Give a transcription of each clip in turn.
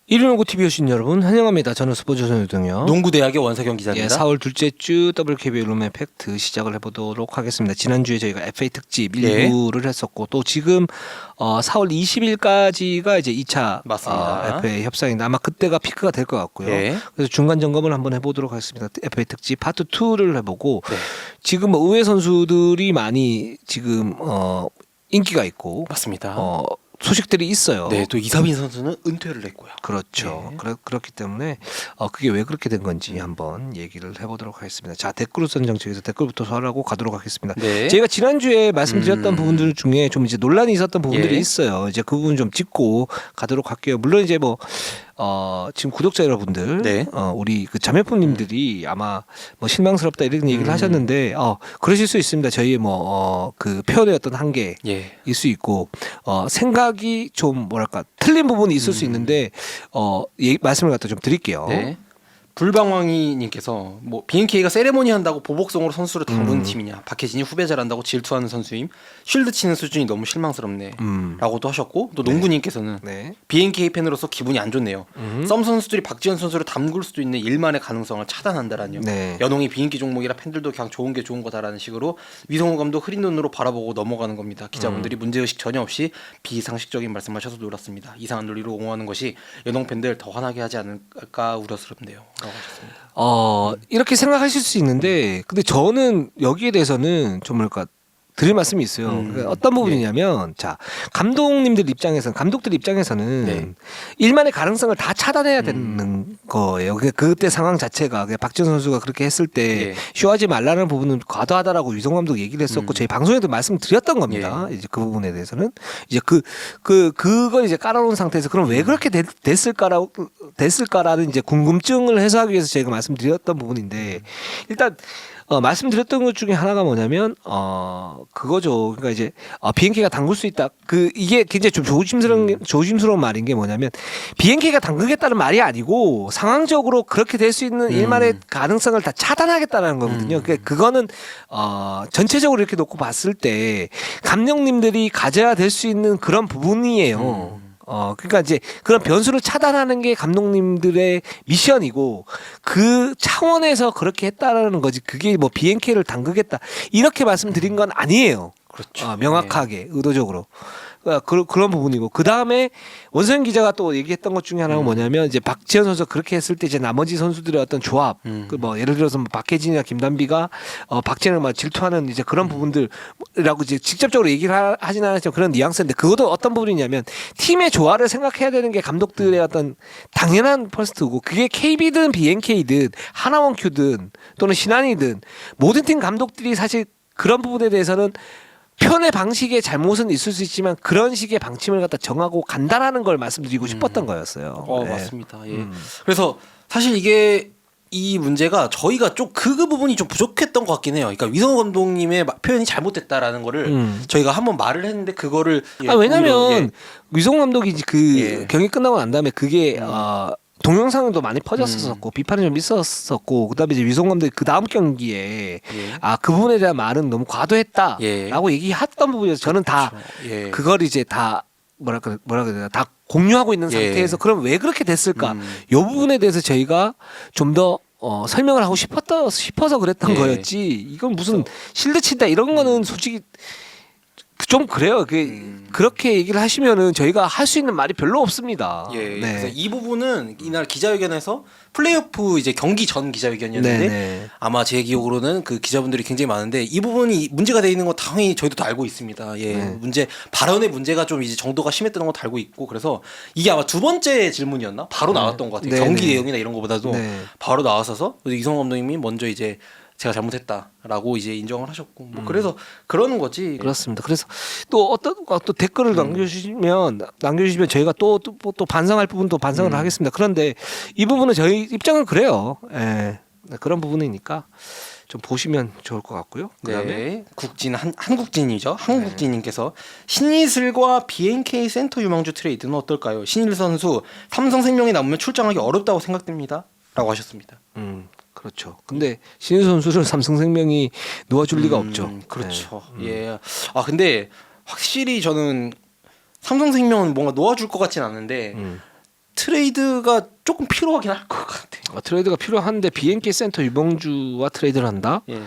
119 TV 오신 여러분 환영합니다. 저는 스포츠조선 유동요. 농구대학의 원석영 예, 기자입니다. 4월 둘째 주 WKBL 룸의 팩트 시작을 해보도록 하겠습니다. 지난주에 저희가 FA 특집 1부를 했었고 또 지금 4월 20일까지가 이제 2차 맞습니다. FA 협상인데 아마 그때가 피크가 될 것 같고요. 예. 그래서 중간 점검을 한번 해보도록 하겠습니다. FA 특집 파트 2를 해보고 네. 지금 뭐 의회 선수들이 많이 지금 인기가 있고 맞습니다. 소식들이 있어요. 네, 또 이사빈 선수는 은퇴를 했고요. 그렇죠. 네. 그렇기 때문에 그게 왜 그렇게 된 건지 한번 얘기를 해보도록 하겠습니다. 자, 댓글로선 정책에서 댓글부터 설하고 가도록 하겠습니다. 네. 제가 지난주에 말씀드렸던 부분들 중에 좀 이제 논란이 있었던 부분들이 예. 있어요. 이제 그 부분 좀 짚고 가도록 할게요. 물론 이제 뭐 지금 구독자 여러분들, 네. 우리 그 자매님들이 아마 뭐 실망스럽다 이런 얘기를 하셨는데, 그러실 수 있습니다. 저희의 그 표현의 어떤 한계일 예. 수 있고, 생각이 좀 뭐랄까 틀린 부분이 있을 수 있는데, 말씀을 갖다 좀 드릴게요. 네. 불방왕이님께서 뭐 BNK가 세레모니 한다고 보복성으로 선수를 다루는 팀이냐, 박혜진이 후배 잘한다고 질투하는 선수임, 쉴드 치는 수준이 너무 실망스럽네라고도 하셨고, 또 농구님께서는 네. BNK 팬으로서 기분이 안 좋네요. 썸 선수들이 박지현 선수를 담글 수도 있는 일만의 가능성을 차단한다라뇨. 네. 연홍이 BNK 종목이라 팬들도 그냥 좋은 게 좋은 거다라는 식으로 위성우 감독 흐린 눈으로 바라보고 넘어가는 겁니다. 기자분들이 문제의식 전혀 없이 비상식적인 말씀하셔서 놀랐습니다. 이상한 논리로 옹호하는 것이 연홍 팬들 더 화나게 하지 않을까 우려스럽네요. 라고 하셨습니다. 이렇게 생각하실 수 있는데, 근데 저는 여기에 대해서는 좀 뭐랄까 드릴 말씀이 있어요. 그러니까 어떤 부분이냐면, 자, 감독들 입장에서는 네. 일만의 가능성을 다 차단해야 되는 거예요. 그때 상황 자체가 박지원 선수가 그렇게 했을 때 예. 쇼하지 말라는 부분은 과도하다라고 위성 감독 얘기를 했었고 저희 방송에도 말씀드렸던 겁니다. 이제 그 부분에 대해서는 이제 그걸 이제 깔아놓은 상태에서 그럼 왜 그렇게 됐을까라는 이제 궁금증을 해소하기 위해서 제가 말씀드렸던 부분인데 일단. 말씀드렸던 것 중에 하나가 뭐냐면 그거죠. 그러니까 이제 BNK가 담글 수 있다. 이게 굉장히 좀 조심스러운 말인 게 뭐냐면 BNK가 담그겠다는 말이 아니고 상황적으로 그렇게 될 수 있는 일만의 가능성을 다 차단하겠다는 거거든요. 그러니까 그거는 전체적으로 이렇게 놓고 봤을 때 감독님들이 가져야 될 수 있는 그런 부분이에요. 그러니까 이제 그런 변수를 차단하는 게 감독님들의 미션이고 그 차원에서 그렇게 했다라는 거지. 그게 뭐 BNK를 담그겠다 이렇게 말씀드린 건 아니에요. 그렇죠. 명확하게 의도적으로. 그런 부분이고 그 다음에 원서영 기자가 또 얘기했던 것 중에 하나가 뭐냐면 이제 박지현 선수 그렇게 했을 때 이제 나머지 선수들의 어떤 조합, 그 뭐 예를 들어서 뭐 박혜진이나 김단비가 박지현을 막 질투하는 이제 그런 부분들이라고 이제 직접적으로 얘기를 하진 않았지만 그런 뉘앙스인데 그것도 어떤 부분이냐면 팀의 조화를 생각해야 되는 게 감독들의 어떤 당연한 퍼스트고 그게 KB든 BNK든 하나원큐든 또는 신한이든 모든 팀 감독들이 사실 그런 부분에 대해서는 편의 방식의 잘못은 있을 수 있지만 그런 식의 방침을 갖다 정하고 간다라는 걸 말씀드리고 싶었던 거였어요. 네. 맞습니다. 예. 그래서 사실 이 문제가 저희가 좀 그 부분이 좀 부족했던 것 같긴 해요. 그러니까 위성호 감독님의 표현이 잘못됐다라는 거를 저희가 한번 말을 했는데 그거를 왜냐면 위성 감독이 경기 끝나고 난 다음에 그게 동영상도 많이 퍼졌었고 비판이 좀 있었었고 그다음에 이제 위성 감독이 그 다음 경기에 그 부분에 대한 말은 너무 과도했다라고 얘기했던 부분이어서 저는 다 그걸 이제 다 뭐라 그래야 되나 다 공유하고 있는 상태에서 그럼 왜 그렇게 됐을까? 이 부분에 대해서 저희가 좀 더 설명을 하고 싶어서 그랬던 거였지. 이건 무슨 실드 친다 이런 거는 솔직히 좀 그래요. 그렇게 얘기를 하시면은 저희가 할 수 있는 말이 별로 없습니다. 네. 그래서 이 부분은 이날 기자회견에서 플레이오프 이제 경기 전 기자회견이었는데 아마 제 기억으로는 그 기자분들이 굉장히 많은데 이 부분이 문제가 돼 있는 거 당연히 저희도 다 알고 있습니다. 발언의 문제가 좀 이제 정도가 심했던 것도 알고 있고 그래서 이게 아마 두 번째 질문이었나? 바로 나왔던 것 같아요. 경기 내용이나 이런 거보다도 바로 나왔어서 이성호 감독님이 먼저 이제 제가 잘못했다라고 이제 인정을 하셨고 뭐 그래서 그러는 거지. 그렇습니다. 그래서 또 또 댓글을 남겨주시면 저희가 또 반성할 부분도 반성을 하겠습니다. 그런데 이 부분은 저희 입장은 그래요. 그런 부분이니까 좀 보시면 좋을 것 같고요. 그다음에 한국진이죠. 한국진님께서 신이슬과 BNK 센터 유망주 트레이드는 어떨까요? 신일 선수 삼성생명에 남으면 출장하기 어렵다고 생각됩니다.라고 하셨습니다. 그렇죠. 근데 신인 선수를 삼성생명이 놓아줄 리가 없죠. 그렇죠. 예. 근데 확실히 저는 삼성생명은 뭔가 놓아줄 것 같진 않은데 트레이드가 조금 필요하긴 할 것 같아요. 트레이드가 필요한데 BNK 센터 유봉주와 트레이드를 한다. 예.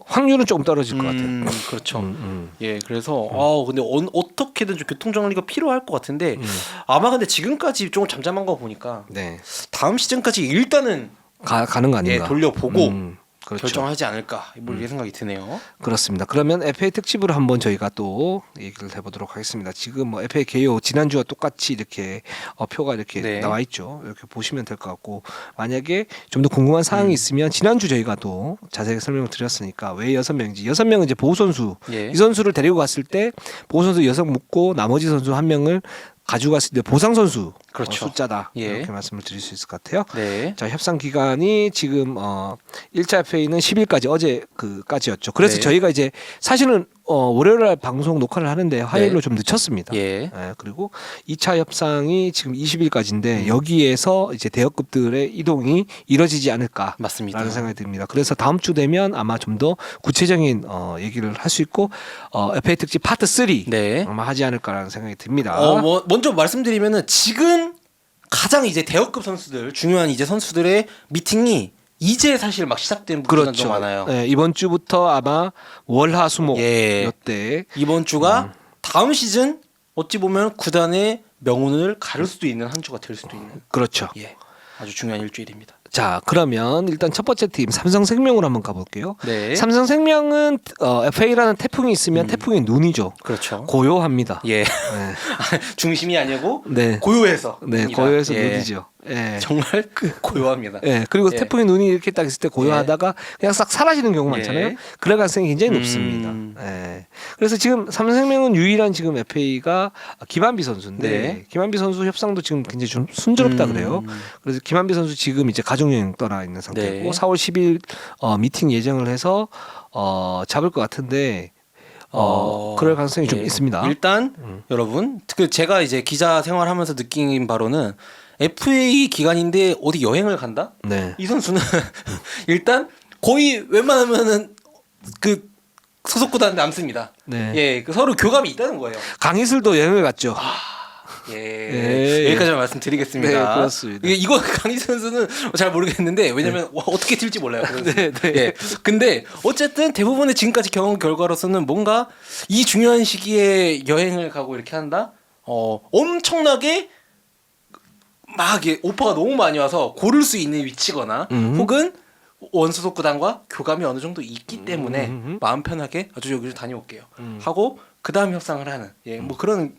확률은 조금 떨어질 것 같아요. 그렇죠. 예, 그래서 근데 어떻게든 좀 교통 정리가 필요할 것 같은데 아마 근데 지금까지 조금 잠잠한 거 보니까 네. 다음 시즌까지 일단은 가는 거 아닌가. 돌려보고 그렇죠. 결정하지 않을까 뭐 이런 생각이 드네요. 그렇습니다. 그러면 FA 특집으로 한번 저희가 또 얘기를 해보도록 하겠습니다. 지금 뭐 FA 개요 지난주와 똑같이 이렇게 표가 이렇게 네. 나와 있죠. 이렇게 보시면 될 것 같고 만약에 좀 더 궁금한 사항이 있으면 지난주 저희가 또 자세히 설명을 드렸으니까 왜 6명인지 6명은 이제 보호 선수 예. 이 선수를 데리고 갔을 때 보호 선수 6명 묻고 나머지 선수 1명을 가져갔을 때 보상 선수 그렇죠. 숫자다 예. 이렇게 말씀을 드릴 수 있을 것 같아요. 네. 자 협상 기간이 지금 1차 FA는 10일까지 어제 그까지였죠. 그래서 네. 저희가 이제 사실은 월요일 날 방송 녹화를 하는데 화요일로 좀 늦췄습니다. 예. 그리고 2차 협상이 지금 20일까지인데 여기에서 이제 대여급들의 이동이 이뤄지지 않을까 맞습니다. 라는 생각이 듭니다. 그래서 다음 주 되면 아마 좀 더 구체적인 얘기를 할 수 있고 FA 특집 파트 3 네. 아마 하지 않을까라는 생각이 듭니다. 먼저 말씀드리면은 지금 가장 이제 대여급 선수들 중요한 이제 선수들의 미팅이 이제 사실 막 시작된 부분이 좀 많아요. 네, 이번 주부터 아마 월화수목 예. 이때 이번 주가 다음 시즌 어찌 보면 구단의 명운을 가를 수도 있는 한 주가 될 수도 있는 그렇죠. 예. 아주 중요한 일주일입니다. 자 그러면 일단 첫 번째 팀 삼성생명으로 한번 가볼게요. 네. 삼성생명은 FA라는 태풍이 있으면 태풍의 눈이죠. 그렇죠. 고요합니다. 예. 네. 중심이 아니고 네. 고요해서. 네, 눈이다. 고요해서 예. 눈이죠. 예. 정말 고요합니다. 예, 그리고 예. 태풍의 눈이 이렇게 딱 있을 때 고요하다가 그냥 싹 사라지는 경우가 예. 많잖아요. 그럴 가능성이 굉장히 높습니다. 예. 그래서 지금 삼성생명은 유일한 지금 FA가 김한비 선수인데 네. 김한비 선수 협상도 지금 굉장히 좀 순조롭다 그래요. 그래서 김한비 선수 지금 이제 가족여행 떠나 있는 상태고 네. 4월 10일 미팅 예정을 해서 잡을 것 같은데 그럴 가능성이 좀 예. 있습니다. 일단 여러분 그 제가 이제 기자 생활하면서 느낀 바로는 FA 기간인데 어디 여행을 간다? 네. 이 선수는 일단 거의 웬만하면은 그 소속 구단 남습니다. 네. 예, 그 서로 교감이 있다는 거예요. 강희슬도 여행을 갔죠. 예, 예. 여기까지만 말씀드리겠습니다. 네, 그렇습니다. 이거 강희 선수는 잘 모르겠는데 왜냐면 어떻게 될지 몰라요. 네, 네. 예. 근데 어쨌든 대부분의 지금까지 경험 결과로서는 뭔가 이 중요한 시기에 여행을 가고 이렇게 한다. 엄청나게 막 이게 오퍼가 너무 많이 와서 고를 수 있는 위치거나 혹은 원소속 구단과 교감이 어느 정도 있기 때문에 마음 편하게 아주 여기를 다녀올게요 하고 그 다음 협상을 하는 뭐 그런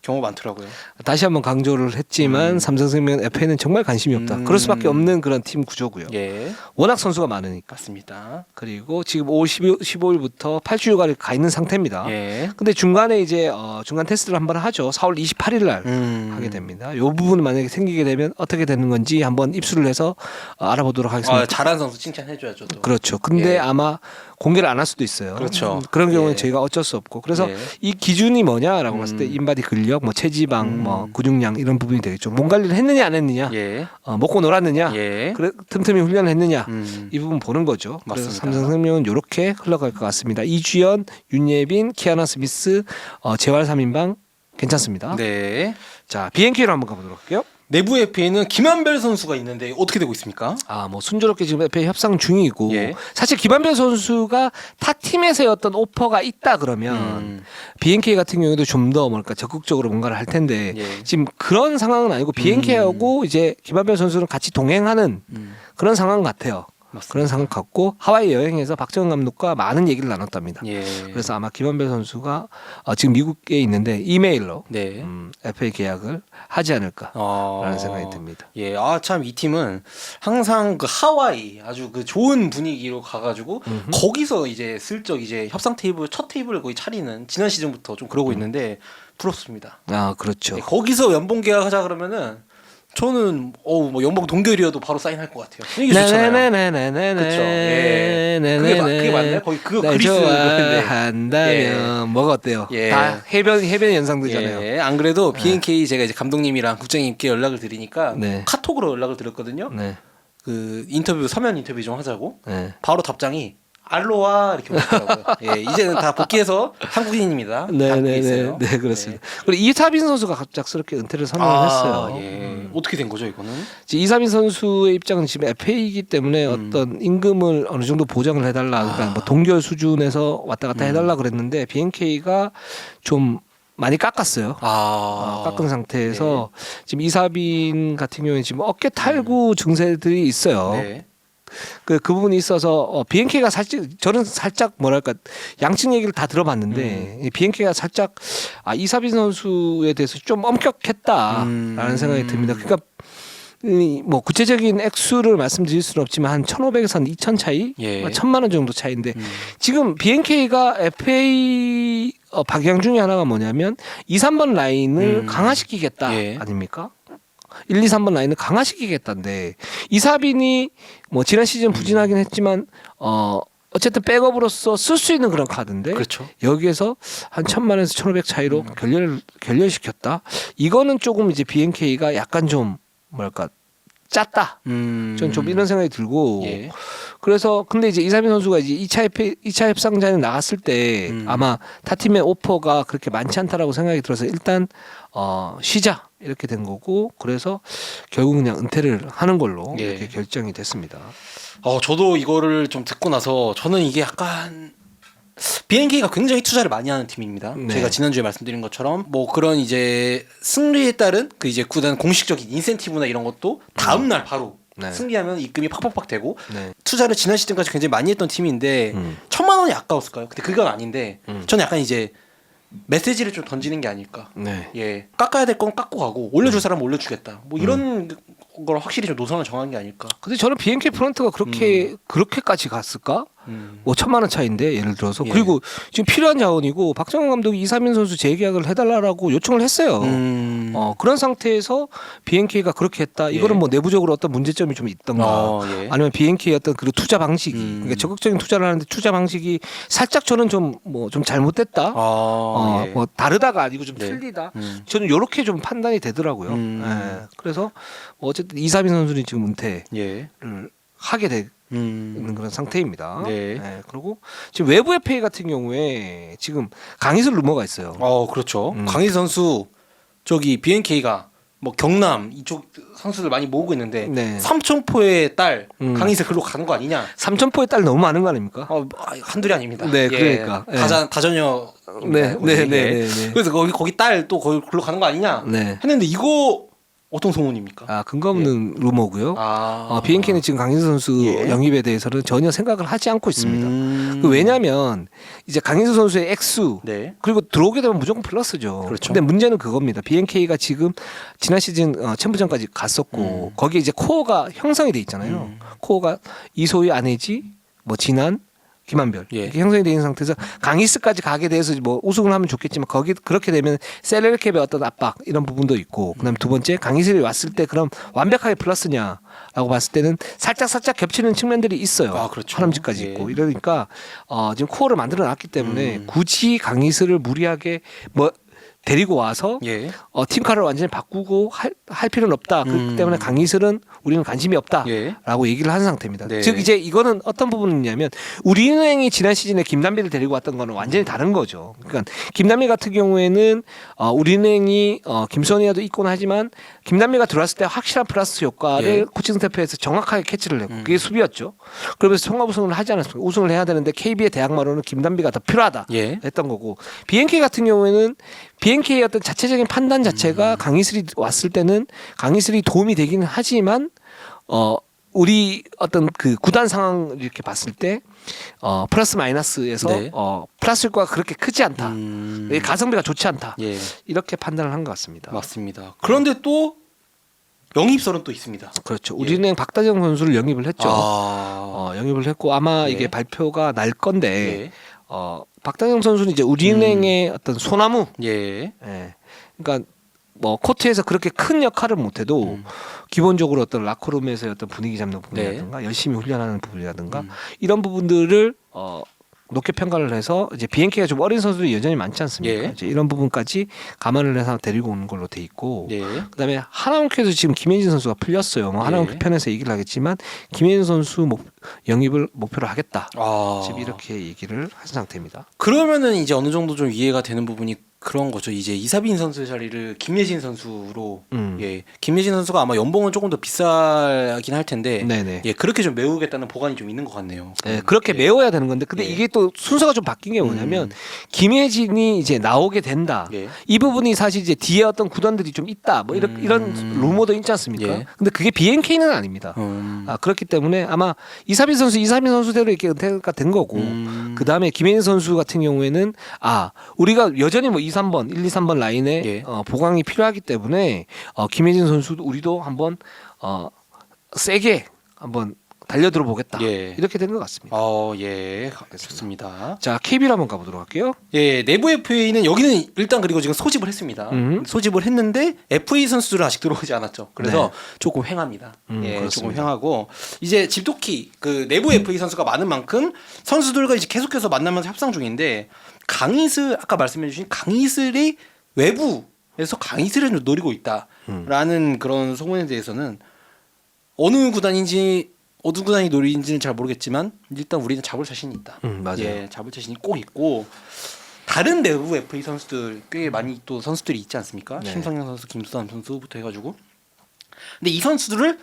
경우가 많더라고요. 다시 한번 강조를 했지만 삼성생명 FA는 정말 관심이 없다. 그럴 수밖에 없는 그런 팀 구조고요. 예, 워낙 선수가 많으니까. 맞습니다. 그리고 지금 5월 15일부터 8주 휴가를 가 있는 상태입니다. 예. 근데 중간에 이제 중간 테스트를 한번 하죠. 4월 28일 날 하게 됩니다. 이 부분은 만약에 생기게 되면 어떻게 되는 건지 한번 입수를 해서 알아보도록 하겠습니다. 잘한 선수 칭찬해줘야죠. 또. 그렇죠. 근데 예. 아마 공개를 안 할 수도 있어요. 그렇죠. 그런 경우는 예. 저희가 어쩔 수 없고. 그래서 예. 이 기준이 뭐냐라고 봤을 때 인바디 근력, 뭐 체지방, 뭐 근육량 이런 부분이 되겠죠. 몸 관리를 했느냐 안 했느냐, 예. 먹고 놀았느냐, 예. 그래 틈틈이 훈련을 했느냐 이 부분 보는 거죠. 맞습니다. 그래서 삼성생명은 이렇게 흘러갈 것 같습니다. 이주연, 윤예빈, 키아나 스미스, 재활 3인방 괜찮습니다. 네. 자 BNK로 한번 가보도록 할게요. 내부 FA는 김한별 선수가 있는데 어떻게 되고 있습니까? 뭐 순조롭게 지금 FA 협상 중이고 예. 사실 김한별 선수가 타 팀에서의 어떤 오퍼가 있다 그러면 BNK 같은 경우에도 좀 더 뭐랄까 적극적으로 뭔가를 할 텐데 예. 지금 그런 상황은 아니고 BNK하고 이제 김한별 선수는 같이 동행하는 그런 상황 같아요. 맞습니다. 그런 상황 같고 하와이 여행에서 박정현 감독과 많은 얘기를 나눴답니다. 예. 그래서 아마 김한별 선수가 지금 미국에 있는데 이메일로 네. FA 계약을 하지 않을까라는 생각이 듭니다. 예, 참 이 팀은 항상 그 하와이 아주 그 좋은 분위기로 가가지고 거기서 이제 슬쩍 이제 협상 테이블 첫 테이블을 거의 차리는 지난 시즌부터 좀 그러고 있는데 부럽습니다. 그렇죠. 예, 거기서 연봉 계약하자 그러면은 저는 뭐 연봉 동결이어도 바로 사인할 것 같아요. 분위기 좋잖아요. 그렇죠. 예. 그게 맞나요? 거의 그거 날 그리스 그건데. 좋아한다면 뭐가 어때요? 예. 다 해변 연상되잖아요. 예, 안 그래도 BNK 제가 이제 감독님이랑 국장님께 연락을 드리니까 네. 카톡으로 연락을 드렸거든요. 네. 그 서면 인터뷰 좀 하자고 네. 바로 답장이 알로하 이렇게 오더라고요. 예, 이제는 다 복귀해서 한국인입니다. 다 복귀 네네네. 있어요. 네, 그렇습니다. 그리고 이사빈 선수가 갑작스럽게 은퇴를 선언했어요. 예. 어떻게 된 거죠, 이거는? 이제 이사빈 선수의 입장은 지금 FA이기 때문에 어떤 임금을 어느 정도 보장을 해달라, 그러니까 뭐 동결 수준에서 왔다 갔다 해달라 그랬는데 BNK가 좀 많이 깎았어요. 깎은 상태에서 지금 이사빈 같은 경우에 지금 어깨 탈구 증세들이 있어요. 네. 그 부분이 있어서 BNK가 저는 살짝 뭐랄까 양측 얘기를 다 들어봤는데 이 BNK가 살짝 이사빈 선수에 대해서 좀 엄격했다라는 생각이 듭니다. 그러니까 뭐 구체적인 액수를 말씀드릴 수는 없지만 한 1,500에서 한 2,000 차이, 예. 1,000만 원 정도 차이인데 지금 BNK가 FA 방향 중에 하나가 뭐냐면 2, 3번 라인을 강화시키겠다 예. 아닙니까? 1, 2, 3번 라인을 강화시키겠다인데 이사빈이 뭐 지난 시즌 부진하긴 했지만 어쨌든 백업으로서 쓸 수 있는 그런 카드인데 그렇죠. 여기에서 한 1,000만에서 1,500 차이로 결렬시켰다. 이거는 조금 이제 BNK가 약간 좀 뭐랄까 짰다. 전 좀 이런 생각이 들고 예. 그래서 근데 이제 이사빈 선수가 이제 2차 협상전에 나갔을 때 아마 타 팀의 오퍼가 그렇게 많지 않다라고 생각이 들어서 일단 쉬자 이렇게 된 거고 그래서 결국 그냥 은퇴를 하는 걸로 예. 이렇게 결정이 됐습니다. 저도 이거를 좀 듣고 나서 저는 이게 약간 BNK가 굉장히 투자를 많이 하는 팀입니다. 네. 제가 지난주에 말씀드린 것처럼 뭐 그런 이제 승리에 따른 그 이제 구단 공식적인 인센티브나 이런 것도 다음 날 바로 네. 승리하면 입금이 팍팍팍 되고 네. 투자를 지난 시즌까지 굉장히 많이 했던 팀인데 1,000만 원이 아까웠을까요? 근데 그건 아닌데 저는 약간 이제 메시지를 좀 던지는 게 아닐까. 네. 예, 깎아야 될 건 깎고 가고 올려줄 사람은 올려주겠다. 뭐 이런 걸 확실히 좀 노선을 정한 게 아닐까. 근데 저는 BNK 프런트가 그렇게까지 갔을까? 뭐 1,000만 원 차인데 예를 들어서 예. 그리고 지금 필요한 자원이고 박정현 감독이 이사민 선수 재계약을 해달라고 요청을 했어요. 그런 상태에서 BNK가 그렇게 했다. 이거는 예. 뭐 내부적으로 어떤 문제점이 좀 있던가, 예. 아니면 BNK의 어떤 그 투자 방식이, 그러니까 적극적인 투자를 하는데 투자 방식이 살짝 저는 좀 뭐 좀 잘못됐다. 예. 뭐 다르다가 아니고 좀 네. 틀리다. 저는 이렇게 좀 판단이 되더라고요. 예. 그래서 어쨌든 이사민 선수는 지금 은퇴를 예. 하게 되는 그런 상태입니다. 네. 예. 그리고 지금 외부 FA 같은 경우에 지금 강희슬 루머가 있어요. 그렇죠. 강희 선수 저기 BNK가 뭐 경남 이쪽 선수들 많이 모으고 있는데 네. 삼천포의 딸 강희슬 글로 가는 거 아니냐? 삼천포의 딸 너무 많은 거 아닙니까? 한둘이 아닙니다. 네, 그러니까. 예. 다전혀. 네. 그래서 거기 딸 또 거기 글로 가는 거 아니냐? 네. 했는데 이거 어떤 소문입니까? 근거 없는 루머고요. BNK는 지금 강희슬 선수 예. 영입에 대해서는 전혀 생각을 하지 않고 있습니다. 왜냐하면 이제 강희슬 선수의 액수 네. 그리고 들어오게 되면 무조건 플러스죠. 그렇죠. 근데 문제는 그겁니다. BNK가 지금 지난 시즌 챔프전까지 갔었고 거기에 이제 코어가 형성이 돼 있잖아요. 코어가 이소희, 안혜지, 뭐 진한, 김한별 예. 이렇게 형성이 되어 있는 상태에서 강희스까지 가게 돼서 뭐 우승을 하면 좋겠지만 거기 그렇게 되면 셀레르캡의 어떤 압박 이런 부분도 있고 그다음에 두 번째 강희슬이 왔을 때 그럼 완벽하게 플러스냐라고 봤을 때는 살짝 겹치는 측면들이 있어요. 그렇죠. 하남직까지 예. 있고 이러니까 지금 코어를 만들어 놨기 때문에 굳이 강희슬을 무리하게 뭐 데리고 와서 예. 팀카를 완전히 바꾸고 할 필요는 없다. 그렇기 때문에 강희슬은 우리는 관심이 없다라고 예. 얘기를 한 상태입니다. 네. 즉 이제 이거는 어떤 부분이냐면 우리은행이 지난 시즌에 김남비를 데리고 왔던 거는 완전히 다른 거죠. 그러니까 김남비 같은 경우에는 우리은행이 김선희와도 있곤 하지만 김남비가 들어왔을 때 확실한 플러스 효과를 예. 코칭 스태프에서 정확하게 캐치를 했고 그게 수비였죠. 그러면서 통합 우승을 하지 않았습니까? 우승을 해야 되는데 KB의 대항마로는 김남비가 더 필요하다 예. 했던 거고 BNK 같은 경우에는 BNK의 어떤 자체적인 판단 자체가 강희슬이 왔을 때는 강희슬이 도움이 되기는 하지만 우리 어떤 그 구단 상황을 이렇게 봤을 때 플러스 마이너스에서 네. 플러스 효과가 그렇게 크지 않다. 가성비가 좋지 않다. 예. 이렇게 판단을 한 것 같습니다. 맞습니다. 그런데 또 영입설은 또 있습니다. 그렇죠. 우리은행 박다정 선수를 영입을 했죠. 아. 영입을 했고 아마 네. 이게 발표가 날 건데 예. 박다정 선수는 이제 우리은행의 어떤 소나무. 예. 예. 그러니까 뭐 코트에서 그렇게 큰 역할을 못해도 기본적으로 어떤 라커룸에서의 어떤 분위기 잡는 부분이라든가 열심히 훈련하는 부분이라든가 이런 부분들을 높게 평가를 해서 이제 BNK가 좀 어린 선수들이 여전히 많지 않습니까? 예. 이제 이런 부분까지 감안을 해서 데리고 오는 걸로 돼 있고 예. 그다음에 하나원큐에서 지금 김혜진 선수가 풀렸어요. 뭐 예. 하나원큐 편에서 얘기를 하겠지만 김혜진 선수 영입을 목표로 하겠다. 아. 지금 이렇게 얘기를 한 상태입니다. 그러면은 이제 어느 정도 좀 이해가 되는 부분이 그런 거죠. 이제 이사빈 선수의 자리를 김예진 선수로 예, 김예진 선수가 아마 연봉은 조금 더 비싸긴 할 텐데 네네. 예, 그렇게 좀 메우겠다는 보관이 좀 있는 것 같네요. 네, 그렇게 예. 메워야 되는 건데 근데 예. 이게 또 순서가 좀 바뀐 게 뭐냐면 김혜진이 이제 나오게 된다. 예. 이 부분이 사실 이제 뒤에 어떤 구단들이 좀 있다. 뭐 이런 루머도 있지 않습니까? 예. 근데 그게 BNK는 아닙니다. 그렇기 때문에 아마 이사빈 선수대로 이렇게 은퇴가 된 거고 그 다음에 김혜진 선수 같은 경우에는 우리가 여전히 뭐 2, 3번, 1, 2, 3번 라인에 예. 보강이 필요하기 때문에 김혜진 선수도 우리도 한번 세게 한번 달려들어 보겠다. 예. 이렇게 된 것 같습니다. 예, 좋습니다. 자, KB로 한번 가보도록 할게요. 예, 내부 FA는 여기는 일단 그리고 지금 소집을 했습니다. 소집을 했는데 FA 선수들은 아직 들어오지 않았죠. 그래서 조금 횡합니다. 예, 조금 그렇습니다. 횡하고 이제 집도키 그 내부 FA 선수가 많은 만큼 선수들과 이제 계속해서 만나면서 협상 중인데 강희슬 아까 말씀해주신 강희슬이 외부에서 강희슬을 좀 노리고 있다라는 그런 소문에 대해서는 어느 구단이 노리는지는 잘 모르겠지만 일단 우리는 잡을 자신이 있다. 맞아요. 예, 잡을 자신이 꼭 있고 다른 내부 FA 선수들 꽤 많이 또 선수들이 있지 않습니까? 네. 심성현 선수, 김수남 선수부터 해가지고 근데 이 선수들을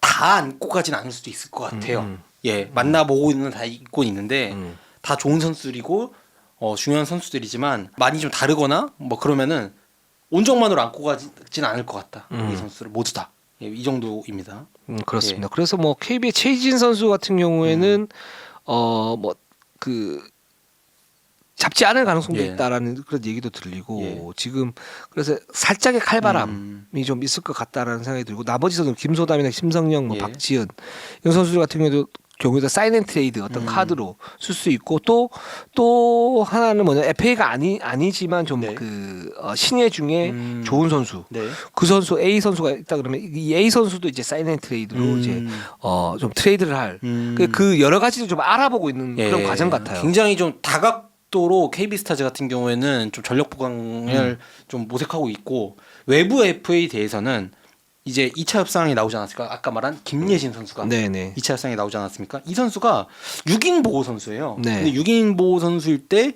다 안고 가진 않을 수도 있을 것 같아요. 예, 만나보고 있는 다 있고 있는데 다 좋은 선수들이고 중요한 선수들이지만 많이 좀 다르거나 뭐 그러면은 온정만으로 안고 가진 않을 것 같다. 이 선수들 모두 다. 예, 이 정도입니다. 그렇습니다. 그래서 뭐 KB의 최희진 선수 같은 경우에는 뭐 그 잡지 않을 가능성도 예. 있다라는 그런 얘기도 들리고 예. 지금 그래서 살짝의 칼바람이 좀 있을 것 같다라는 생각이 들고 나머지 선수 김소담이나 심성영, 뭐 예. 박지은 이런 선수들 같은 경우에도 사인앤트레이드 어떤 카드로 쓸 수 있고 또 하나는 뭐냐 FA가 아니지만 좀 네. 신예 중에 좋은 선수 네. 그 선수 A 선수가 있다 그러면 이 A 선수도 이제 사인앤트레이드로 이제 좀 트레이드를 할 그 여러 가지를 좀 알아보고 있는 그런 과정 같아요. 굉장히 좀 다각도로 KB스타즈 같은 경우에는 좀 전력 보강을 좀 모색하고 있고 외부 FA에 대해서는 이제 2차 협상이 나오지 않았을까? 아까 말한 김예진 선수가 네네. 2차 협상이 나오지 않았습니까? 이 선수가 6인 보호 선수예요. 네. 근데 6인 보호 선수일 때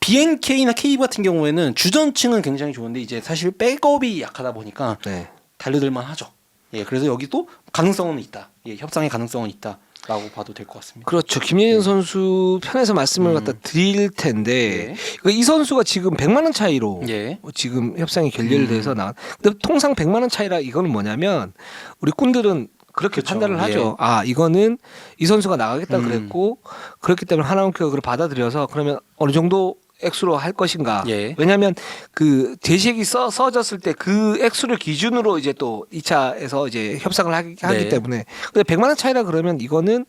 BNK나 KB 같은 경우에는 주전층은 굉장히 좋은데 이제 사실 백업이 약하다 보니까 네. 달려들만 하죠. 예, 그래서 여기도 가능성은 있다. 예, 협상의 가능성은 있다라고 봐도 될 것 같습니다. 그렇죠. 김예진 선수 편에서 말씀을 갖다 드릴 텐데 이 선수가 지금 100만 원 차이로 예. 지금 협상이 결렬돼서 나간. 근데 통상 100만 원 차이라 이거는 뭐냐면 우리 꾼들은 그렇게 그렇죠. 판단을 하죠. 이거는 이 선수가 나가겠다 그랬고 그렇기 때문에 하나원큐가 그걸 받아들여서 그러면 어느 정도 액수로 할 것인가. 예. 왜냐하면 그 제시액이 써졌을 때 그 액수를 기준으로 이제 또 2차에서 이제 협상을 하기 네. 때문에 근데 100만 원 차이라 그러면 이거는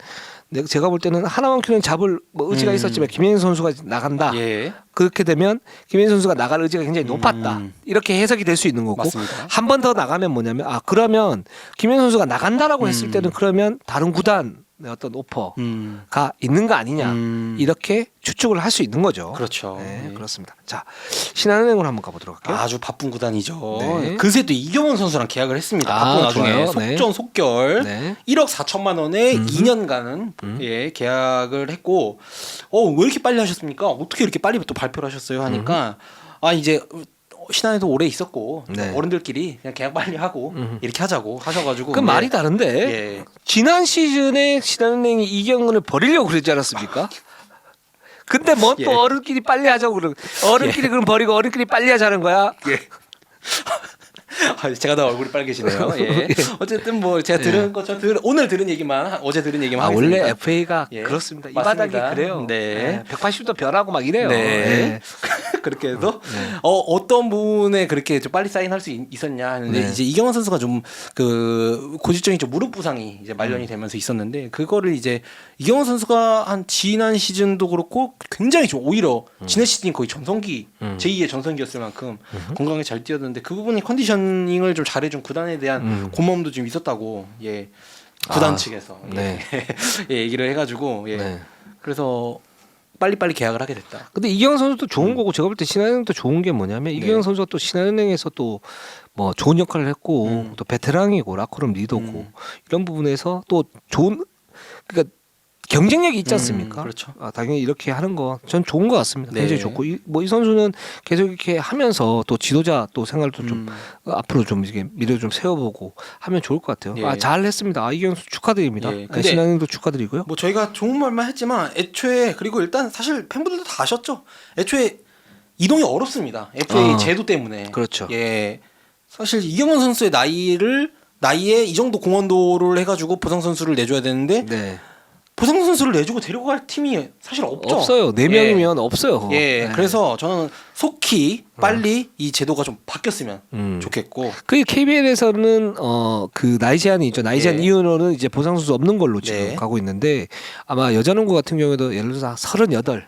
제가 볼 때는 하나원큐는 잡을 뭐 의지가 있었지만 김혜진 선수가 나간다. 예. 그렇게 되면 김혜진 선수가 나갈 의지가 굉장히 높았다. 이렇게 해석이 될 수 있는 거고 맞습니다. 한 번 더 나가면 뭐냐면 그러면 김혜진 선수가 나간다라고 했을 때는 그러면 다른 구단의 어떤 오퍼가 있는 거 아니냐 이렇게 추측을 할 수 있는 거죠. 그렇죠. 네, 예. 그렇습니다. 자, 신한은행으로 한번 가보도록 할게요. 아주 바쁜 구단이죠. 네. 그새 또 이경원 선수랑 계약을 했습니다. 바쁜 와중에 좋아요. 네. 속전속결 네. 1억 4천만 원에 2년간은 예, 계약을 했고 왜 이렇게 빨리 하셨습니까? 어떻게 이렇게 빨리 또 발표를 하셨어요? 하니까 이제 신한에도 오래 있었고 네. 어른들끼리 그냥 계약 빨리 하고 이렇게 하자고 하셔가지고 그 말이 다른데 예. 지난 시즌에 신한은행이 이경은을 버리려고 그러지 않았습니까? 근데 뭐 또 예. 어른끼리 빨리 하자고 그러 어른끼리 그럼 버리고 어른끼리 빨리 하자는 거야. 제가 더 얼굴이 빨개지네요. 예. 어쨌든 뭐 제가 들은 거 오늘 들은 얘기만 어제 들은 얘기만 하겠습니다. 원래 FA가 예. 그렇습니다. 이 맞습니다. 바닥이 그래요. 네. 180도 변하고 막 이래요. 네. 예. 그렇게 해서 어떤 부분에 그렇게 좀 빨리 사인할 수 있었냐 하는데 이제 이경원 선수가 좀 그 고질적인 좀 무릎 부상이 이제 말년이 되면서 있었는데 그거를 이제 이경원 선수가 한 지난 시즌도 그렇고 굉장히 좀 오히려 지난 시즌이 거의 전성기 제2의 전성기였을 만큼 건강하게 잘 뛰었는데 그 부분이 컨디셔닝을 좀 잘해준 구단에 대한 고마움도 좀 있었다고 구단 측에서 네. 얘기를 해가지고 네. 그래서 빨리빨리 계약을 하게 됐다. 근데 이경영 선수도 좋은 거고 제가 볼 때 신한은행도 좋은 게 뭐냐면 이경영 선수가 또 신한은행에서 또 뭐 좋은 역할을 했고 또 베테랑이고 라커룸 리더고 이런 부분에서 또 좋은 그러니까 경쟁력이 있지 않습니까? 그렇죠. 당연히 이렇게 하는 거 전 좋은 것 같습니다. 네. 굉장히 좋고 이 선수는 계속 이렇게 하면서 또 지도자 또 생활도 좀 앞으로 좀 이렇게 미래 좀 세워보고 하면 좋을 것 같아요. 예. 잘했습니다. 이경영 선수 축하드립니다. 예. 근데 신한은행도 축하드리고요. 뭐 저희가 좋은 말만 했지만 애초에 그리고 일단 사실 팬분들도 다 아셨죠. 애초에 이동이 어렵습니다. FA 제도 때문에. 그렇죠. 예. 사실 이경원 선수의 나이에 이 정도 공헌도를 해가지고 보상 선수를 내줘야 되는데 네. 보상 선수를 내주고 데리고 갈 팀이 사실 없죠. 없어요. 4명이면 없어요. 예. 네. 그래서 저는 속히 빨리 이 제도가 좀 바뀌었으면 좋겠고. 그 KBL에서는 그 나이 제한이 있죠. 나이 제한 예. 이후로는 이제 보상 선수 없는 걸로 지금 네. 가고 있는데 아마 여자농구 같은 경우에도 예를 들어서 38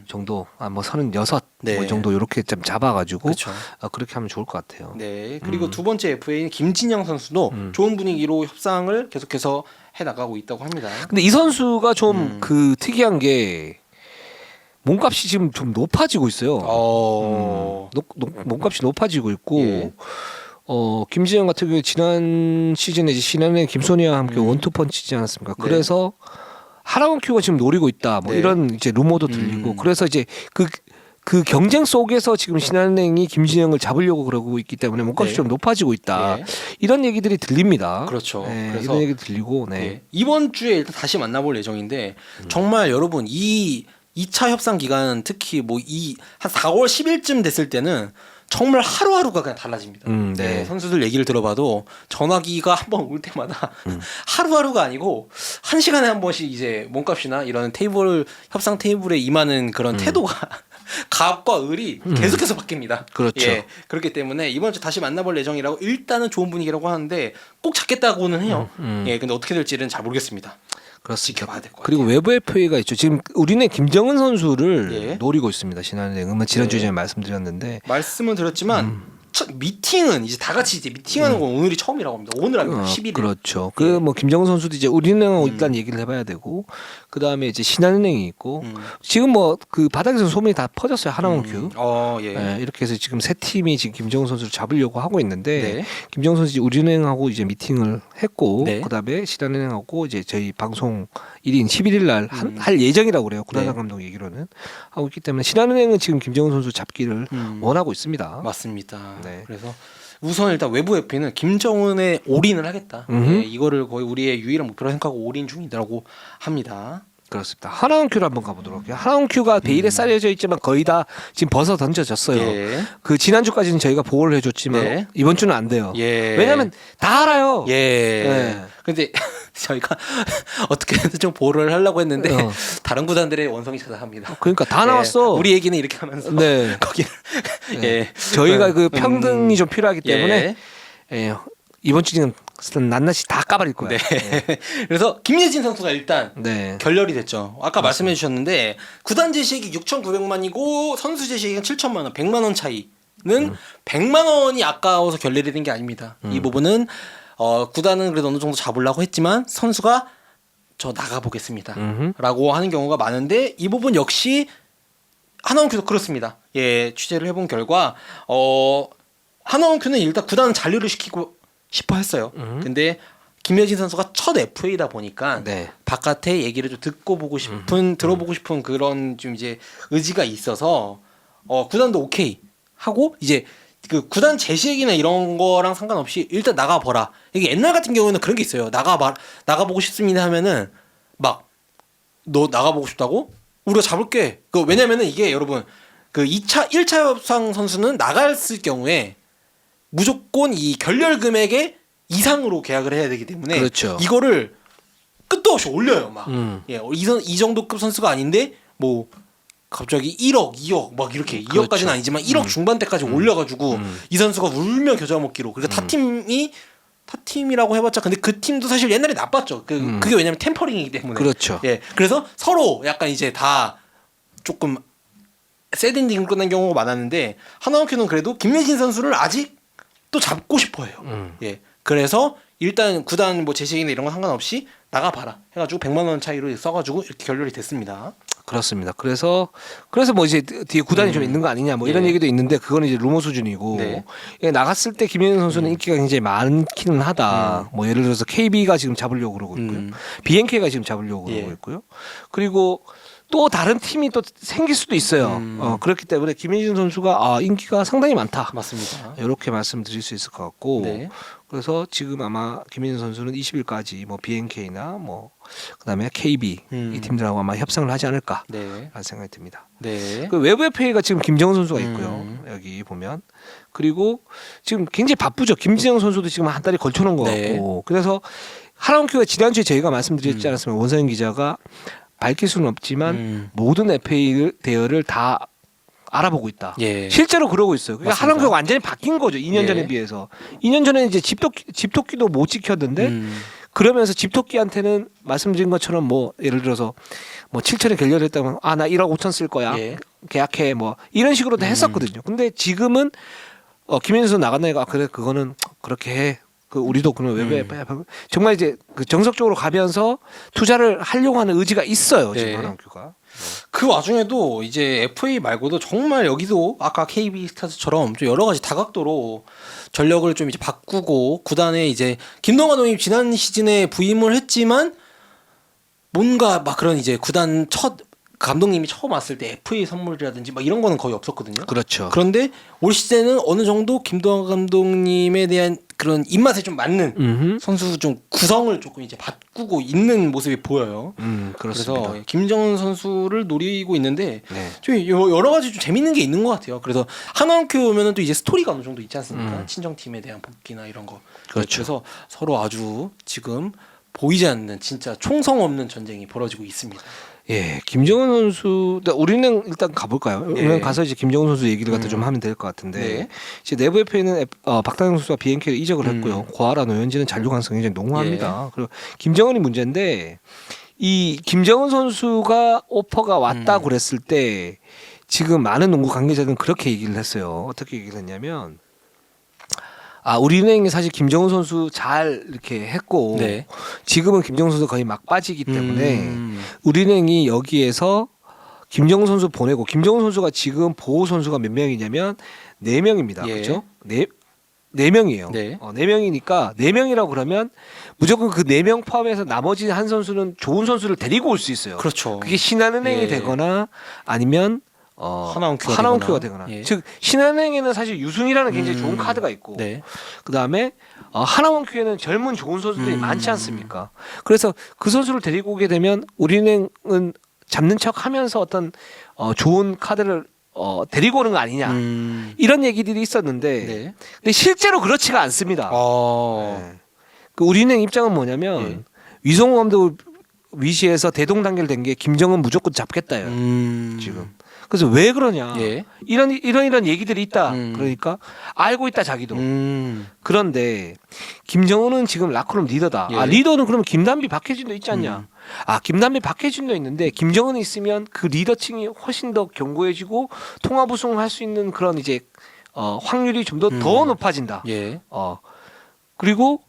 정도, 뭐 36 네. 뭐 정도 이렇게 좀 잡아가지고 그렇죠. 그렇게 하면 좋을 것 같아요. 네. 그리고 두 번째 FA인 김진영 선수도 좋은 분위기로 협상을 계속해서 해 나가고 있다고 합니다. 근데 이 선수가 좀 그 특이한 게 몸값이 지금 좀 높아지고 있어요. 몸값이 높아지고 있고 예. 김진영 같은 경우에 지난 시즌에 이제 신한은행 김소니와 함께 원투펀치지 않았습니까? 네. 그래서 하나원 큐가 지금 노리고 있다. 뭐 네. 이런 이제 루머도 들리고 그래서 이제 그 경쟁 속에서 지금 신한은행이 김진영을 잡으려고 그러고 있기 때문에 몸값이 네. 좀 높아지고 있다. 예. 이런 얘기들이 들립니다. 그렇죠. 네, 그래서 이런 얘기 들리고 네. 예. 이번 주에 일단 다시 만나볼 예정인데 정말 여러분 이 2차 협상 기간 특히 뭐 한 4월 10일쯤 됐을 때는 정말 하루하루가 그냥 달라집니다. 네. 예, 선수들 얘기를 들어봐도 전화기가 한 번 올 때마다 하루하루가 아니고 한 시간에 한 번씩 이제 몸값이나 이런 협상 테이블에 임하는 그런 태도가 갑과 을이 계속해서 바뀝니다. 그렇죠. 예, 그렇기 때문에 이번 주 다시 만나볼 예정이라고 일단은 좋은 분위기라고 하는데 꼭 잡겠다고는 해요. 예, 근데 어떻게 될지는 잘 모르겠습니다. 그렇습니다. 지켜봐야 될 것 같아요. 그리고 외부 FA가 있죠. 지금 우리는 김정은 선수를 예. 노리고 있습니다. 신한은행은 지난주에 제가 말씀드렸는데 말씀은 드렸지만 첫 미팅은 이제 다 같이 이제 미팅하는 건 오늘이 처음이라고 합니다. 오늘 아니면 11일. 그렇죠. 그 뭐 김정은 선수도 이제 우리은행하고 일단 얘기를 해봐야 되고 그 다음에 이제 신한은행이 있고 지금 뭐 그 바닥에서 소문이 다 퍼졌어요. 하나원큐. 예. 예, 이렇게 해서 지금 세 팀이 지금 김정은 선수를 잡으려고 하고 있는데 네. 김정은 선수 우리은행하고 이제 미팅을 했고 네. 그다음에 신한은행하고 이제 저희 방송 1인 11일 날 할 예정이라고 그래요. 구단장 네. 감독 얘기로는 하고 있기 때문에 신한은행은 지금 김정은 선수 잡기를 원하고 있습니다. 맞습니다. 네. 그래서 우선 일단 외부 FA는 김정은의 올인을 하겠다. 예, 이거를 거의 우리의 유일한 목표로 생각하고 올인 중이라고 합니다. 그렇습니다. 하나원큐를 한번 가보도록 할게요. 하나원큐가 베일에 쌓여져 있지만 거의 다 지금 벗어 던져졌어요. 예. 그 지난주까지는 저희가 보고를 해줬지만 네. 이번 주는 안 돼요. 예. 왜냐하면 다 알아요. 예. 근데 저희가 어떻게든 좀 보호를 하려고 했는데 다른 구단들의 원성이 자자합니다. 그러니까 다 나왔어. 우리 얘기는 이렇게 하면서 네. 거기를 예. 저희가 그 평등이 좀 필요하기 때문에 예. 이번 주는 낱낱이 다 까버릴 거예요. 네. 그래서 김예진 선수가 일단 네. 결렬이 됐죠. 아까 말씀해 주셨는데 구단 제시액이 6,900만이고 선수 제시액은 7천만 원, 100만 원 차이는 100만 원이 아까워서 결렬이 된 게 아닙니다. 이 부분은 구단은 그래도 어느 정도 잡으려고 했지만 선수가 저 나가 보겠습니다라고 하는 경우가 많은데 이 부분 역시 하나원큐도 그렇습니다. 예, 취재를 해본 결과 하나원큐는 일단 구단은 잔류를 시키고 싶어 했어요. 근데 김여진 선수가 첫 FA다 보니까 네. 바깥에 얘기를 좀 듣고 보고 싶은 들어보고 싶은 그런 좀 이제 의지가 있어서 구단도 오케이 하고 이제 그 구단 제시액이나 이런 거랑 상관없이 일단 나가봐라. 이게 옛날 같은 경우에는 그런 게 있어요. 나가보고 싶습니다 하면은 막 너 나가보고 싶다고? 우리가 잡을게. 왜냐면은 이게 여러분 그 1차 협상 선수는 나갔을 경우에 무조건 이 결렬 금액의 이상으로 계약을 해야 되기 때문에 그렇죠. 이거를 끝도 없이 올려요. 막 예, 이 정도급 선수가 아닌데 뭐 갑자기 1억, 2억 막 이렇게 2억까지는 그렇죠. 아니지만 1억 중반대까지 올려가지고 이 선수가 울며 겨자 먹기로 그러니까 타 팀이라고 해봤자 근데 그 팀도 사실 옛날에 나빴죠. 그게 왜냐면 템퍼링이기 때문에. 그렇죠. 예, 그래서 서로 약간 이제 다 조금 새드엔딩을 끝난 경우가 많았는데 하나원큐는 그래도 김예진 선수를 아직 또 잡고 싶어해요. 예, 그래서 일단 구단 뭐 재직이나 이런 건 상관없이 나가봐라 해가지고 100만 원 차이로 써가지고 이렇게 결렬이 됐습니다. 그렇습니다. 그래서 뭐 이제 뒤에 구단이 좀 있는 거 아니냐 뭐 이런 예. 얘기도 있는데 그거는 이제 루머 수준이고 네. 예, 나갔을 때 김연경 선수는 인기가 굉장히 많기는 하다. 뭐 예를 들어서 KB가 지금 잡으려고 그러고 있고요. BNK가 지금 잡으려고 그러고 예. 있고요. 그리고 또 다른 팀이 또 생길 수도 있어요. 그렇기 때문에 김민준 선수가 인기가 상당히 많다. 맞습니다. 이렇게 말씀드릴 수 있을 것 같고 네. 그래서 지금 아마 김민준 선수는 20일까지 뭐 BNK나 뭐 그다음에 KB 이 팀들하고 아마 협상을 하지 않을까 네. 라는 생각이 듭니다. 네. 그 외부 FA가 지금 김정은 선수가 있고요. 여기 보면 그리고 지금 굉장히 바쁘죠. 김진영 선수도 지금 한 달이 걸쳐놓은 것 네. 같고 그래서 하나원큐가 지난주에 저희가 말씀드렸지 않았습니까? 원상현 기자가 밝힐 수는 없지만 모든 FA 대여를 다 알아보고 있다. 예. 실제로 그러고 있어요. 그러니까 맞습니다. 하나원큐가 완전히 바뀐 거죠. 2년 전에 예. 비해서. 2년 전에 이제 집토끼도 못 지켰는데 그러면서 집토끼한테는 말씀드린 것처럼 뭐 예를 들어서 뭐 7천에 결렬했다면 나 1억 5천 쓸 거야. 예. 계약해 뭐 이런 식으로도 했었거든요. 근데 지금은 김민수 선수 나간다니까 그래 그거는 그렇게 해. 그 우리도 그런 외부에 정말 이제 그 정석적으로 가면서 투자를 하려고 하는 의지가 있어요. 지금 네. 하나원큐가. 그 와중에도 이제 FA 말고도 정말 여기도 아까 KB 스타즈처럼 좀 여러 가지 다각도로 전력을 좀 이제 바꾸고 구단에 이제 김동완 감독님 지난 시즌에 부임을 했지만 뭔가 막 그런 이제 구단 첫 감독님이 처음 왔을 때 FA 선물이라든지 막 이런 거는 거의 없었거든요. 그렇죠. 그런데 올 시즌은 어느 정도 김동완 감독님에 대한 그런 입맛에 좀 맞는 선수 좀 구성을 조금 이제 바꾸고 있는 모습이 보여요. 그렇습니다. 그래서 김정은 선수를 노리고 있는데 네. 좀 여러 가지 좀 재밌는 게 있는 것 같아요. 그래서 하나원큐 오면은 또 이제 스토리가 어느 정도 있지 않습니까? 친정팀에 대한 복귀나 이런 거. 그렇죠. 그래서 서로 아주 지금 보이지 않는 진짜 총성 없는 전쟁이 벌어지고 있습니다. 예, 김정은 선수, 우리는 일단 가볼까요? 예. 우리는 가서 이제 김정은 선수 얘기를 갖다 좀 하면 될 것 같은데, 네. 이제 내부 FA는 박다영 선수가 BNK를 이적을 했고요. 고아라 노현진은 잔류 가능성이 굉장히 농후합니다. 그리고 김정은이 문제인데, 이 김정은 선수가 오퍼가 왔다 그랬을 때, 지금 많은 농구 관계자들은 그렇게 얘기를 했어요. 어떻게 얘기를 했냐면, 우리은행이 사실 김정은 선수 잘 이렇게 했고 네. 지금은 김정은 선수 거의 막 빠지기 때문에 우리은행이 여기에서 김정은 선수 보내고 김정은 선수가 지금 보호 선수가 몇 명이냐면 4명입니다. 예. 그렇죠? 네 명이에요. 네. 4명이니까 4명이라고 그러면 무조건 그 4명 포함해서 나머지 한 선수는 좋은 선수를 데리고 올 수 있어요. 그렇죠. 그게 신한은행이 예. 되거나 아니면 하나원큐가 되거나. 예. 즉 신한은행에는 사실 유승이라는 굉장히 좋은 카드가 있고 네. 그다음에 하나원큐에는 젊은 좋은 선수들이 많지 않습니까? 그래서 그 선수를 데리고 오게 되면 우리은행은 잡는 척하면서 어떤 좋은 카드를 데리고 오는 거 아니냐 이런 얘기들이 있었는데 네. 근데 실제로 그렇지가 않습니다. 네. 그 우리은행 입장은 뭐냐면 예. 위성호 감독을 위시해서 대동단결된 게 김정은 무조건 잡겠다요. 지금. 그래서 왜 그러냐? 예. 이런 얘기들이 있다. 그러니까 알고 있다 자기도. 그런데 김정은은 지금 라커룸 리더다. 예. 리더는 그러면 김단비, 박해진도 있지 않냐? 김단비, 박해진도 있는데 김정은이 있으면 그 리더층이 훨씬 더 견고해지고 통합 우승을 할 수 있는 그런 이제 확률이 좀 더 높아진다. 예. 그리고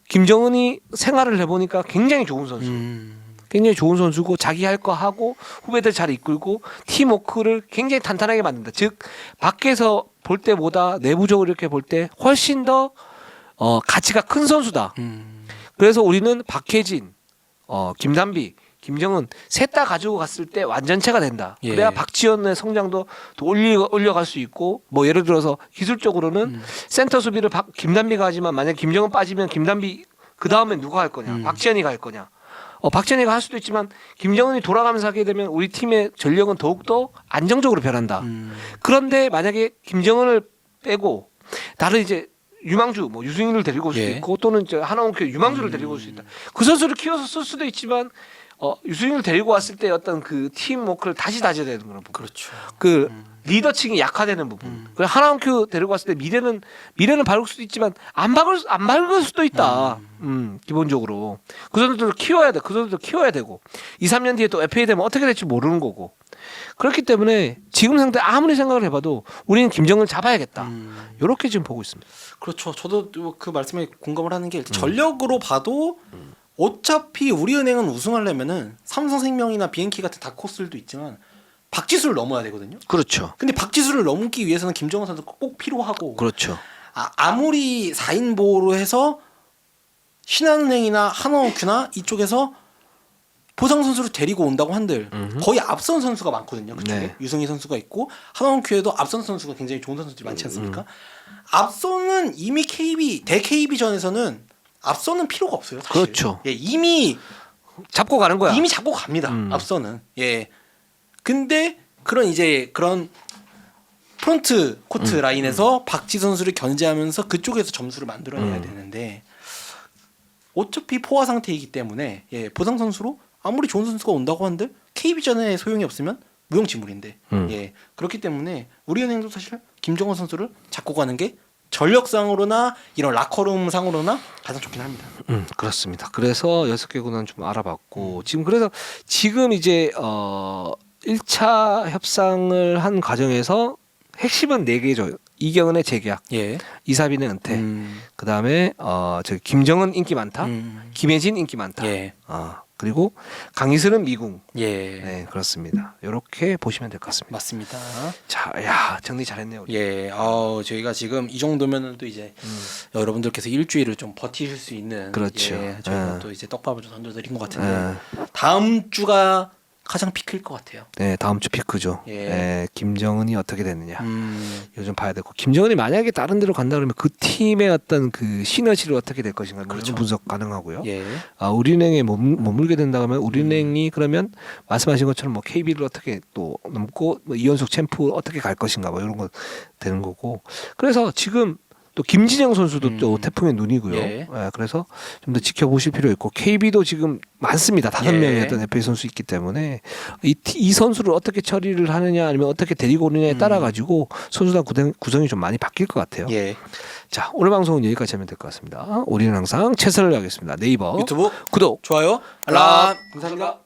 김정은이 생활을 해보니까 굉장히 좋은 선수. 굉장히 좋은 선수고 자기 할 거 하고 후배들 잘 이끌고 팀워크를 굉장히 탄탄하게 만든다. 즉 밖에서 볼 때보다 내부적으로 이렇게 볼 때 훨씬 더 가치가 큰 선수다. 그래서 우리는 박해진, 김단비, 김정은 셋 다 가지고 갔을 때 완전체가 된다. 예. 그래야 박지현의 성장도 더 올려갈 수 있고 뭐 예를 들어서 기술적으로는 센터 수비를 김단비가 하지만 만약 김정은 빠지면 김단비 그 다음에 누가 할 거냐? 박지현이가 할 거냐? 박지현이가 할 수도 있지만 김정은이 돌아가면서 하게 되면 우리 팀의 전력은 더욱더 안정적으로 변한다. 그런데 만약에 김정은을 빼고 다른 이제 유망주 뭐 유승일을 데리고 올 수도 예. 있고 또는 이제 하나원큐 유망주를 데리고 올 수 있다. 그 선수를 키워서 쓸 수도 있지만 유승일을 데리고 왔을 때 어떤 그 팀워크를 다시 다져야 되는 그런 부분. 그렇죠. 그 리더층이 약화되는 부분. 그래 하나원큐 데리고 왔을 때 미래는 밝을 수도 있지만 안 밝을 수도 있다. 기본적으로 그 선수들을 키워야 돼. 그 선수들 키워야 되고 2, 3년 뒤에 또 FA 되면 어떻게 될지 모르는 거고. 그렇기 때문에 지금 상태 아무리 생각을 해봐도 우리는 김정을 잡아야겠다. 이렇게 지금 보고 있습니다. 그렇죠. 저도 그 말씀에 공감을 하는 게 전력으로 봐도 어차피 우리은행은 우승하려면은 삼성생명이나 BNK 같은 다크호스들도 있지만 박지수를 넘어야 되거든요. 그렇죠. 근데 박지수를 넘기 위해서는 김정은 선수가 꼭 필요하고 그렇죠. 아무리 4인 보호로 해서 신한은행이나 하나원큐나 이쪽에서 보상 선수를 데리고 온다고 한들 거의 앞선 선수가 많거든요. 그쪽에 네. 유승희 선수가 있고 하나원큐에도 앞선 선수가 굉장히 좋은 선수들이 많지 않습니까? 앞선은 이미 대 KB전에서는 앞선은 필요가 없어요. 사실. 그렇죠. 예, 이미 잡고 가는 거야. 잡고 갑니다. 앞선은. 예. 근데 그런 프론트 코트 라인에서 박지 선수를 견제하면서 그쪽에서 점수를 만들어내야 되는데 어차피 포화 상태이기 때문에 보상 선수로 아무리 좋은 선수가 온다고 한들 KB전에 소용이 없으면 무용지물인데 그렇기 때문에 우리은행도 사실 김정은 선수를 잡고 가는 게 전력상으로나 이런 라커룸 상으로나 가장 좋긴 합니다. 그렇습니다. 그래서 6개 군은 좀 알아봤고 지금 이제 1차 협상을 한 과정에서 핵심은 4개죠. 이경은의 재계약, 이사빈의 은퇴, 그다음에 저기 김정은 인기 많다, 김혜진 인기 많다, 그리고 강희슬은 미궁. 네, 그렇습니다. 이렇게 보시면 될 것 같습니다. 맞습니다. 자, 야 정리 잘했네요. 우리. 저희가 지금 이 정도면은 또 이제 여러분들께서 일주일을 좀 버티실 수 있는 그렇죠. 저희가 또 이제 떡밥을 좀 던져드린 것 같은데 다음 주가 가장 피크일 것 같아요. 네, 다음 주 피크죠. 김정은이 어떻게 됐느냐. 요즘 봐야 되고 김정은이 만약에 다른 데로 간다 그러면 그 팀의 어떤 그 시너지를 어떻게 될 것인가 그런 분석 가능하고요. 우리은행에 머물게 된다 그러면 우리은행이 그러면 말씀하신 것처럼 뭐 KB를 어떻게 또 넘고 뭐 이연속 챔프 어떻게 갈 것인가 뭐 이런 거 되는 거고. 그래서 지금 또 김진영 선수도 또 태풍의 눈이고요. 그래서 좀 더 지켜보실 필요 있고 KB도 지금 많습니다. 5명의 어떤 FA 선수 있기 때문에 이 선수를 어떻게 처리를 하느냐 아니면 어떻게 데리고 오느냐에 따라 가지고 선수단 구성이 좀 많이 바뀔 것 같아요. 자, 오늘 방송은 여기까지 하면 될 것 같습니다. 우리는 항상 최선을 다하겠습니다. 네이버 유튜브 구독 좋아요 알람 감사합니다.